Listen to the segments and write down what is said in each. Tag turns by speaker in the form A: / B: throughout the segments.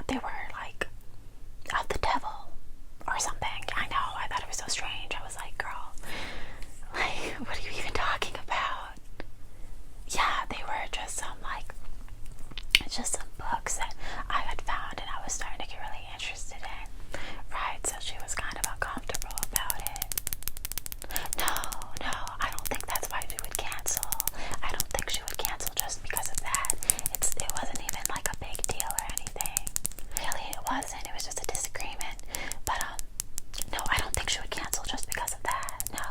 A: thought they were like of the devil or something. I know, I thought it was so strange. I was like, girl, like, what are you even talking about? Yeah, they were just some books that I had found and I was starting to get really interested in. Right, so she was kind of uncomfortable about it. No, I don't think that's why she would cancel. I don't think she would cancel just because of that. It wasn't even like a big deal or anything. Really, it wasn't. It was just a disagreement. But no, I don't think she would cancel just because of that. No.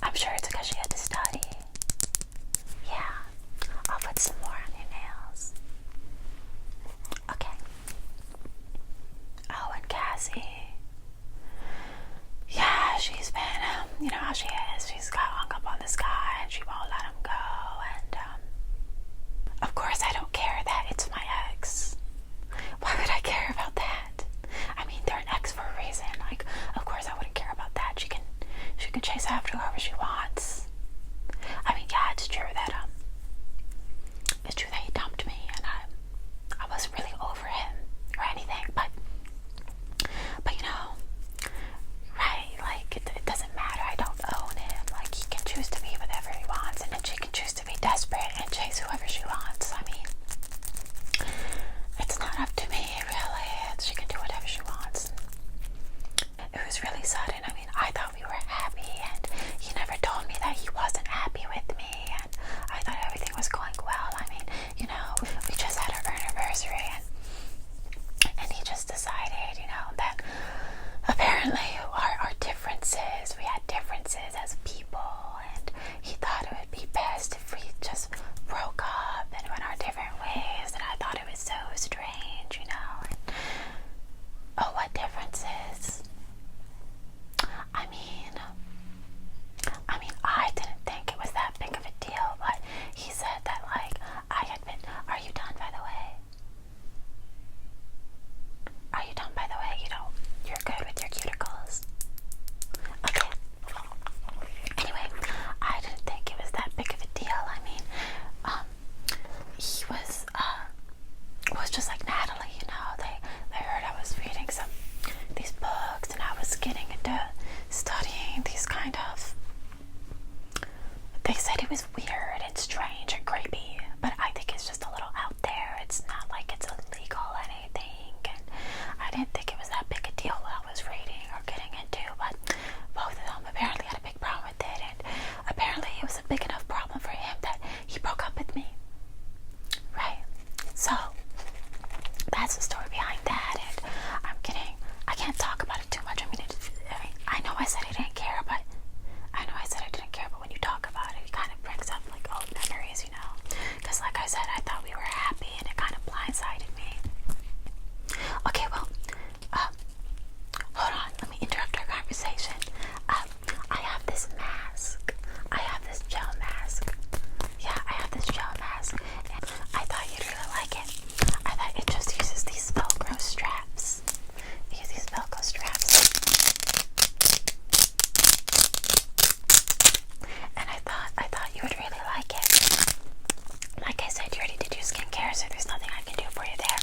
A: I'm sure it's because she had to study. Yeah. I'll put some more on your nails. Okay. Oh, and Cassie. Yeah, she's been, you know how she is. She's got hung up on this guy and she won't let him go. And, of course, I don't care that it's my ex. Why would I care about that? I mean, they're an ex for a reason. Like, of course I wouldn't care about that. She can chase after whoever she wants. I mean, yeah, it's true that, he dumped me and I wasn't really over him or anything, but you know, right, like, it doesn't matter. I don't own him. Like, he can choose to be whatever he wants, and then she can choose to be desperate and chase whoever she wants. I mean, it's not up to me, really. She can do whatever she wants. It was really sudden. I mean, I thought we were happy, and he never told me that he wasn't happy with me, and I thought everything was going well. I mean, you know, we just had our anniversary, and he just decided, you know, that apparently our differences, we had differences as people, and he thought it would be best if we just broke up and went our different ways, and I thought it was so strange, you know. And, oh, what differences? I mean, I didn't think it was that big of a deal, but he said that, like, I had been, are you done, by the way? Are you done, by the way? You're good with your cuticles? Okay. Anyway, I didn't think it was that big of a deal. I mean, he was just like Natalie, you know. They heard I was reading these books, and I was getting into studying these kind of, they said it was weird and strange and creepy, but I think it's just a little out there. It's not like it's illegal or anything, and I didn't think it was that big a deal what I was reading or getting into, but both of them apparently had a big problem with it, and apparently it was a big enough problem for him that he broke up with me. Right? So, that's the story behind that, and I can't talk about it too much. I mean, I know I said I didn't care, but when you talk about it, it kind of brings up like old memories, you know, because like I said, I thought we were happy, and it kind of blindsided me. Okay, well, hold on, let me interrupt our conversation. I have this mask. I have this gel mask. Yeah, I have this gel mask, and I thought you'd really like it. I thought it just uses these Velcro straps. Use these Velcro straps. And I thought you would really like it. Like I said, you already did your skincare, so there's nothing I can do for you there.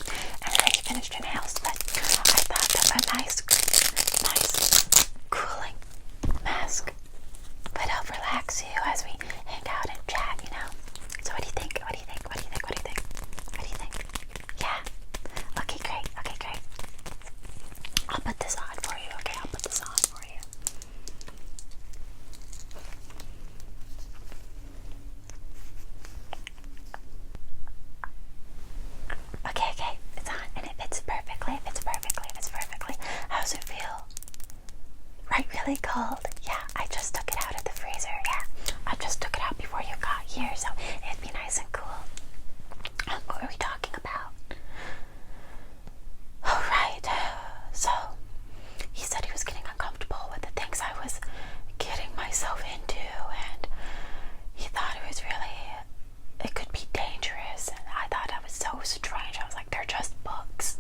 A: And I already finished your nails, but I thought that a nice cooling mask would help relax you as we hang out and chat, you know. So what do you think? What do you think? What do you think? What do you think? What do you think? Yeah? Okay, great. Okay, great. I'll put this on for you. Okay, I'll put this on for you. Okay, it's on, and it fits perfectly. How's it feel? Right, really cold? Yeah, I just took it out of the freezer. Yeah, I just took it out before you got here, so it'd be nice and cool. What are we talking about? Oh, right. So, he said he was getting uncomfortable with the things I was getting myself into, and he thought it could be dangerous, and I thought that was so strange. I was like, they're just books,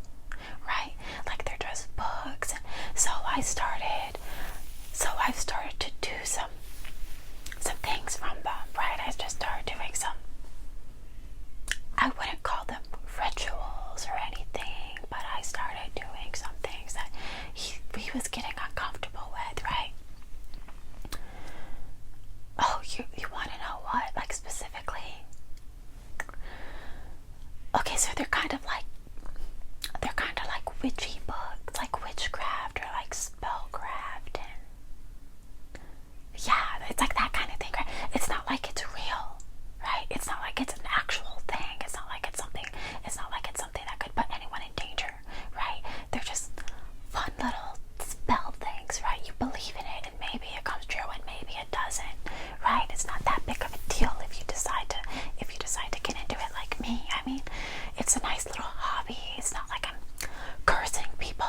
A: right? Like, they're just books. And so I've started to do some things from them, right? I just started doing I wouldn't call them rituals or anything, but I witchy books, like witchcraft or like spellcraft, and yeah, it's like that kind of thing, right? It's not like it's real, right? It's not like it's an actual thing. It's not like it's something. It's not like it's something that could put anyone in danger, right? They're just fun little spell things, right? You believe in it, and maybe it comes true, and maybe it doesn't, right? It's not that big of a deal if you decide to get into it like me. I mean, it's a nice little hobby. It's not like I'm cursing people.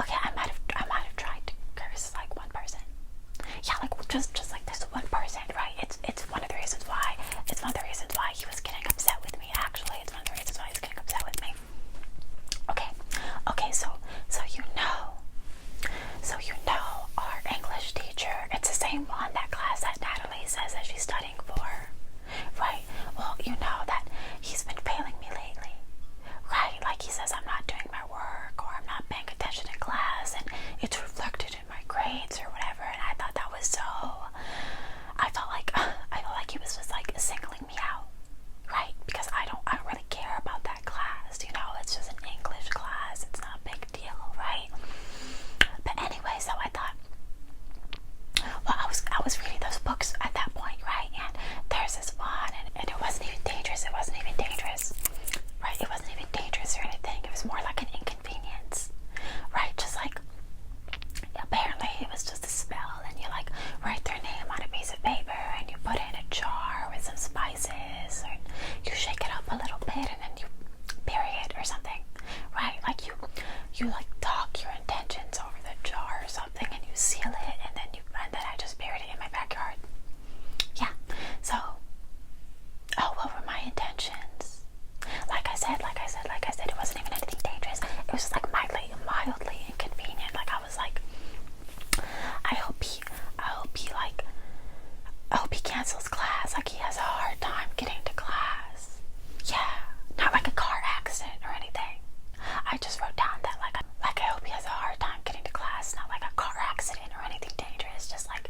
A: Okay, I might have tried to curse like one person. Yeah, like just like this one person, right? It's one of the reasons why. It's one of the reasons why he was getting upset with me. Actually, it's one of the reasons why he was getting upset with me. Okay, so you know our English teacher. It's the same one, that class that Natalie says that she's studying for, right? Well, you know that he's been failing me lately, right? Like he says I'm not doing my work, or I'm not paying attention in class, and it's reflected in my grades or whatever. And I thought that was so. I felt like he was just like singling me out, right? Because I don't really care about that class. You know, it's just an English class. It's not a big deal, right? But anyway, so I thought, well, I was reading those books at that point, right? And there's this one, and it wasn't even dangerous. It wasn't even dangerous, right? It wasn't even dangerous or anything. It was more like an inconvenience, right? Just like, apparently it was just a spell, and you like write their name on a piece of paper, and you put it in a jar with some spices, or you shake it up a little bit, and then you bury it or something, right? Like you like talk your intentions over the jar or something, and you seal it, and then I just buried it in my backyard. Yeah. So, what were my intentions? Like I said, it wasn't even anything dangerous. It was just like mildly inconvenient. Like I was like, I hope he cancels class. Like he has a hard time getting to class. Yeah, not like a car accident or anything. I just wrote down that like I hope he has a hard time getting to class, not like a car accident or anything dangerous. Just like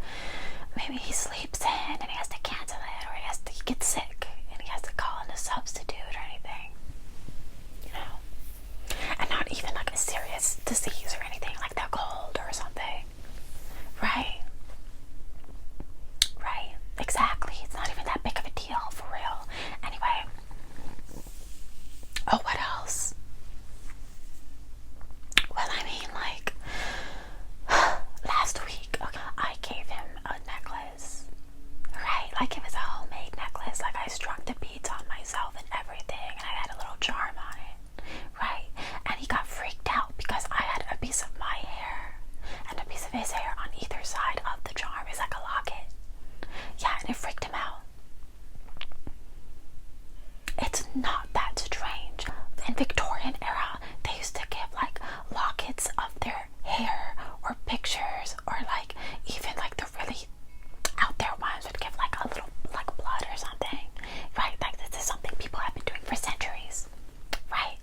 A: maybe he sleeps in and he has to cancel it, or he gets sick and he has to call in a substitute or anything. You know, and not even like a serious disease or anything like the cold or something, right? Right, exactly. It's not even that big of a deal, for real. Anyway, oh, what else? Well, I mean, like, last week, okay, I gave him a necklace, right? Like, it was a homemade necklace. Like, I strung the beads on myself and everything, and I had a little charm on it, right? And he got freaked out because I had a piece of my hair and a piece of his hair on either side of the charm. It's like a locket. Yeah, and it freaked him out. It's not that strange. In Victorian era, they used to give like lockets of their hair, or pictures, or like even like the really out there ones would give like a little like blood or something, right? Like this is something people have been doing for centuries, right?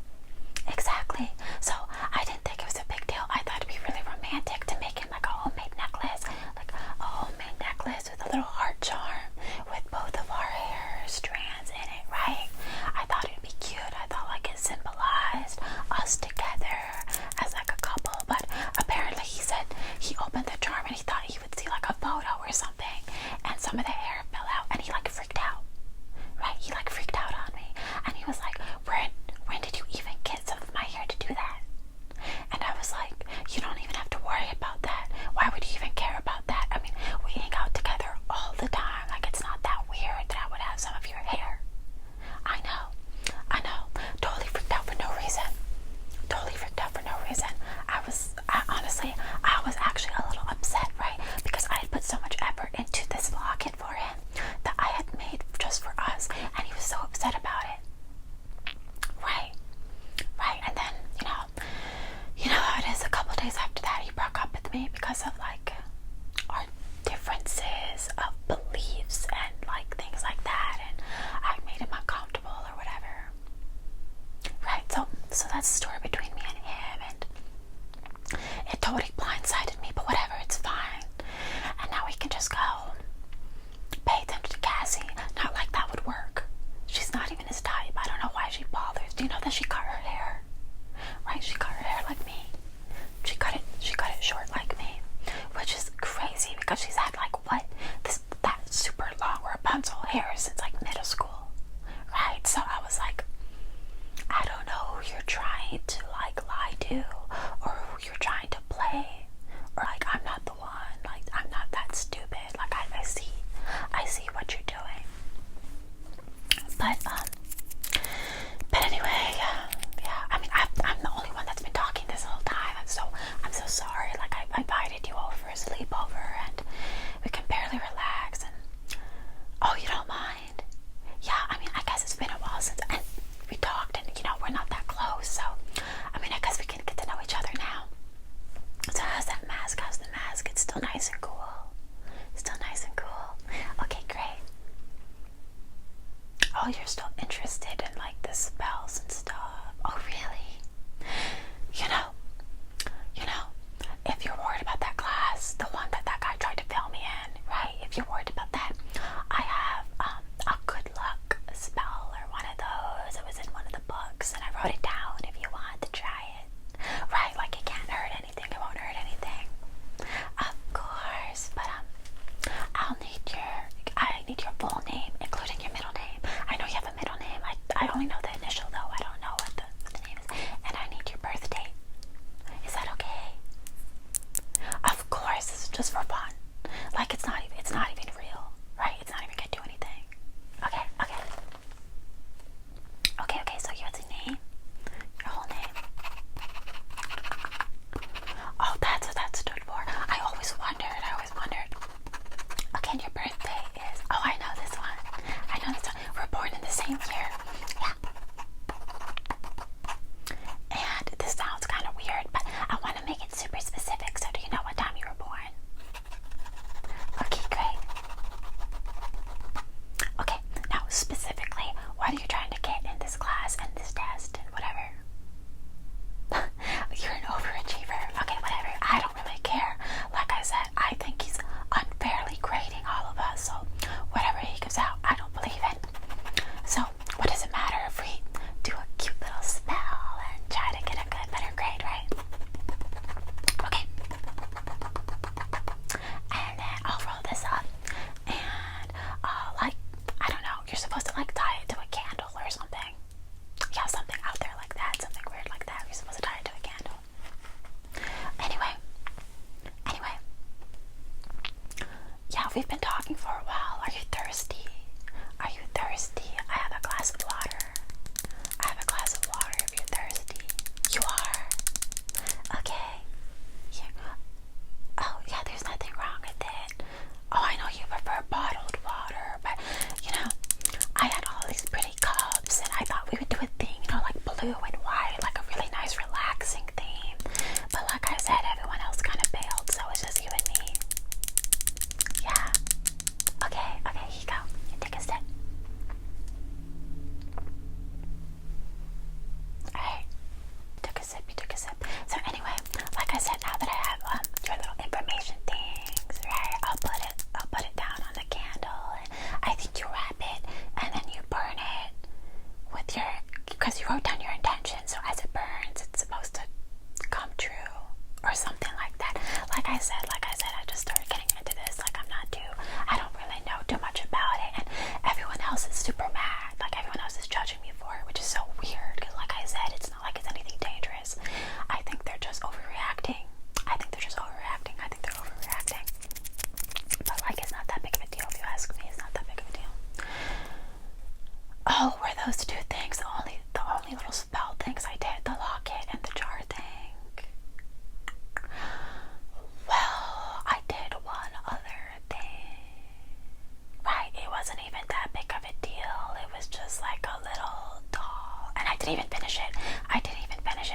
A: Exactly. So I didn't think it was a big deal. I thought it'd be really romantic to make him like a homemade necklace, with a little heart charm with both of our hair strands in it, right? I thought it'd be cute. I thought like it symbolized us together as like a couple. But apparently he said he opened the charm and he thought he would see like a photo or something, and some of the hair fell out, and he like freaked out, right? He like freaked out on me, and he was like, when did you even get some of my hair to do that? And I was like, you don't even have to worry about that. Why would you even care about that? I mean, we hang out together all the time. Like, it's not that weird that I would have some of your hair. I know. Totally freaked out for no reason. I was actually a little upset, right? Because I had put so much effort into this locket for him that I had made just for us, and he was so upset about it. Right. And then, you know how it is. A couple days after that, he broke up with me because of like our differences of beliefs and like things like that, and I made him uncomfortable or whatever. Right. So that's the story between me and him, and it totally blindsided me, but whatever, it's fine. And now we can just go pay attention to Cassie. Not like that would work. She's not even his type. I don't know why she bothers. Do you know that she cut her hair? because she's had like that super long Rapunzel hair since like middle school, right? So I was like, I don't know who you're trying to like lie to, or who you're trying to play, or like I'm not the one, like I'm not that stupid, like I see what you're doing. But anyway, yeah. I mean, I'm the only one that's been talking this whole time. I'm so sorry. Like I invited you over for a sleepover, and we can barely relax. And oh, you don't mind? Yeah. I mean, I guess it's been a while since and we talked, and we're not that close. So I mean, I guess we can get to know each other now. So how's that mask? How's the mask? It's still nice and cool. Still nice and cool. Okay, great. Oh, you're still interested in like the spells and stuff. Oh, really? If you're worried about that class, the one that guy tried to fill me in, right? If you're worried about that, I have a good luck spell or one of those. It was in one of the books, and I wrote it down if you want to try it. Right? Like it can't hurt anything. It won't hurt anything. Of course, but I need your full name, including your middle name. I know you have a middle name. I only know the initial though. I don't know what the name is. And I need your birth date. Is that okay? Of course, this is just for fun. Like it's not even real, right? It's not even gonna do anything. Okay. So you have the name, your whole name. Oh, that's what that stood for. I always wondered. Okay, and your birthday is. Oh, I know this one. We're born in the same year. Yeah. And this sounds kind of weird, but I want to make it super specific. So, do you know what time you were born? Okay, great. Okay, now specifically, what are you trying to get in this class and this test and whatever? You're an overachiever. Okay, whatever. I don't really care. Like I said, I think he's unfairly grading all of us. So, whatever he gives out, I don't believe in. So, what does it matter if we do a cute little spell and try to get a better grade, right? Okay. And then I'll roll this up, and I don't know, you're supposed to like tie it to a candle or something. Yeah, something out there like that, something weird like that. You're supposed to tie it to a candle. Anyway. Yeah, we've been talking for a while. Are you thirsty? I have a glass of water. If you're thirsty. You are? Okay. Here. Oh, yeah, there's nothing wrong with it. Oh, I know you prefer bottled water, but, I had all these pretty cups, and I thought we would do a thing, like blue and white, like a really nice relaxing theme. But like I said, everyone else kind of bailed, so it's just you and me. Yeah. Okay, here you go. You take a sip. Alright. You took a sip. So anyway, like I said, now that I have your little information things, right? I'll put it down on the candle, and I think you wrap it and then you burn it with because you wrote down your intention, so as it burns, it's supposed to come true or something like that. Like I said, I just started getting into this. Like I don't really know too much about it, and everyone else is super mad. Like everyone else is judging me for it, which is so weird. Because like I said, it's not like it's anything dangerous. I think they're just overreacting. But like it's not that big of a deal if you ask me. It's not that big of a deal. Oh, were those two things the only little spell things I did? The locket and the jar thing. Well, I did one other thing. Right, it wasn't even that big of a deal. It was just like a little doll. And I didn't even finish it.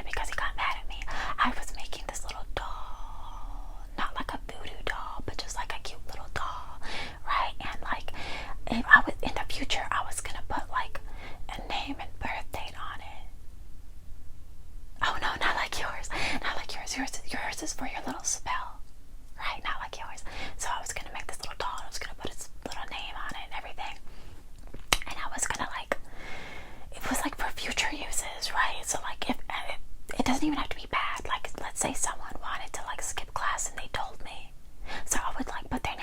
A: Because he got mad at me. I was making this little doll. Not like a voodoo doll, but just like a cute little doll. Right? And like, in the future, I was gonna put like a name and birth date on it. Oh no, not like yours. Yours is for your little spell. Right? Not like yours. So I was gonna make this little doll, and I was gonna put its little name on it and everything. And I was gonna it was like for future uses, right? So like if it doesn't even have to be bad. Like let's say someone wanted to like skip class and they told me. So I would like put their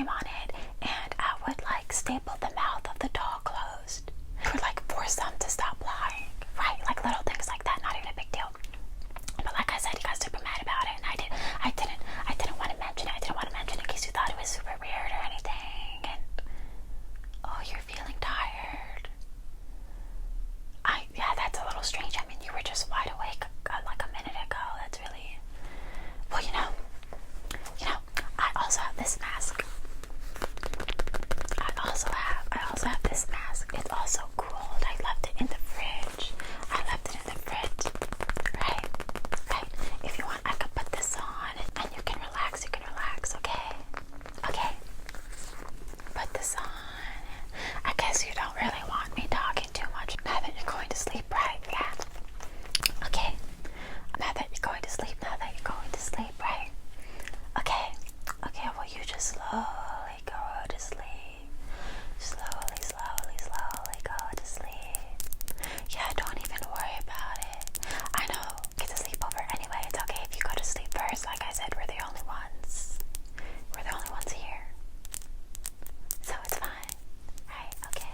A: name on it, and I would like staple the mouth of the dog closed, or like force them to stop lying, right? Like little things like that, not even a big deal. But like I said, he got super mad about it, and I didn't want to mention it. I didn't want to mention it in case you thought it was super weird or anything. And oh, you're feeling tired. Yeah, that's a little strange. I mean, you were just wide awake like a minute ago. That's really, well, I also have this mask. I also have this mask. It's also cooled. I left it in the fridge. Right. If you want, I could put this on and you can relax. Okay. Put this on. I guess you don't really want me talking too much now that you're going to sleep, right? Yeah. Okay. Now that you're going to sleep, right? Okay, well you just slowly go to sleep. Slowly go to sleep. Yeah, don't even worry about it. I know, it's a sleepover anyway. It's okay if you go to sleep first. Like I said, we're the only ones here. So it's fine. Right, okay.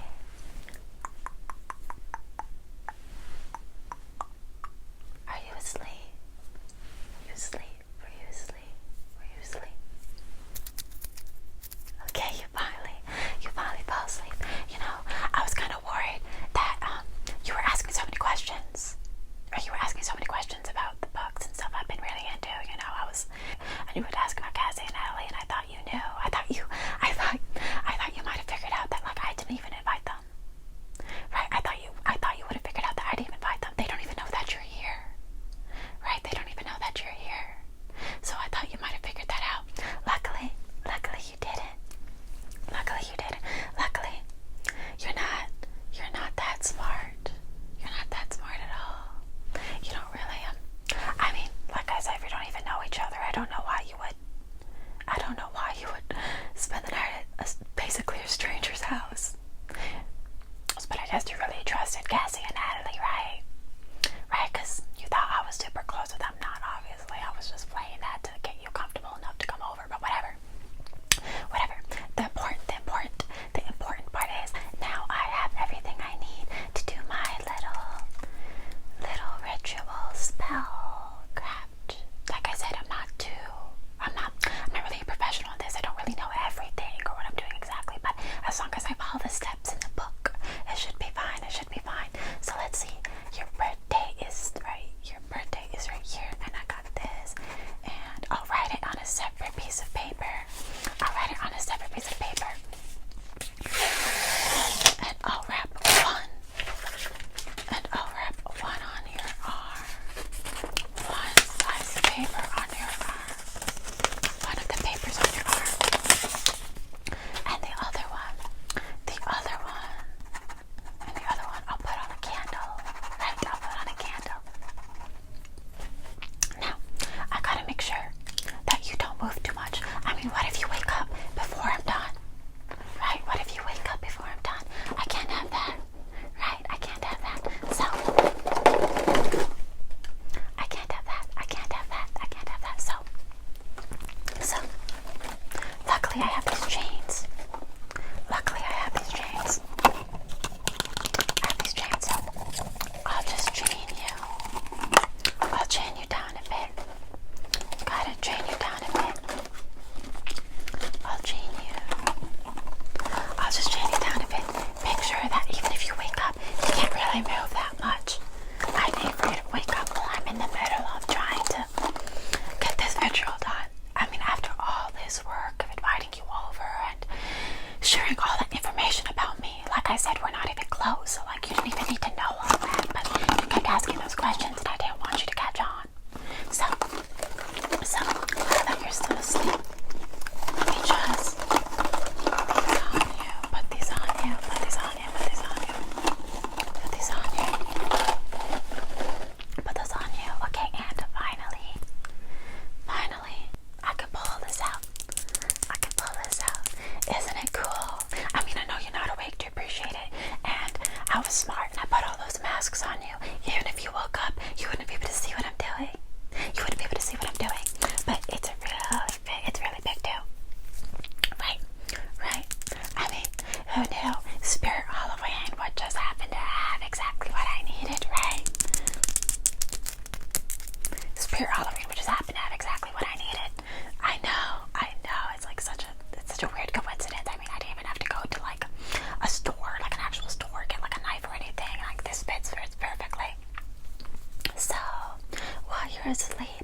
A: Are you asleep? Were you asleep? Okay, you finally fell asleep. I was kind of worried that you were asking so many questions. Or you were asking so many questions about the books and stuff I've been really into. And you would ask about Cassie and Natalie, and I thought you knew. I thought you might have figured out that like I didn't even invite them. Right? I thought you would have figured out that I didn't invite them. They don't even know that you're here. Right? They don't even know that you're here. So I thought you might have figured that out. Luckily you didn't. Luckily, you're not that smart. You're not that smart at all. You don't really, I mean, like I said, we don't even know each other. I don't know why you would spend the night at basically a stranger's house. But I guess you really trusted Cassie and Natalie, right? Right, because you thought I was super close with them. Not obviously. I was just playing that to get you comfortable enough to come over, but whatever. The important part is now I have everything I need to do my little ritual spell craft. Like I said, I'm not really a professional at this. I don't really know everything or what I'm doing exactly, but as long as I follow the steps in the book, it should be fine. So let's see. Your birthday is right here, and I got this, and I'll write it on a separate piece of paper. And I'll wrap one on your arm. One slice of paper on your arm. One of the papers on your arm. And the other one I'll put on a candle. Right, I'll put on a candle. Now, I gotta make sure that you don't move too much. I mean, what if you wake up before I'm done? Right, what if you wake up before I'm done? I can't have that. Right, I can't have that. So, I can't have that. So, luckily I have these chains. So I'll just chain you. I'll chain you down a bit. Gotta chain you down a bit. I'll just chain you down a bit. Make sure that even if you wake up, you can't really move that much. I need for you to wake up while I'm in the middle of trying to get this ritual done. I mean, after all this work of inviting you over and her asleep.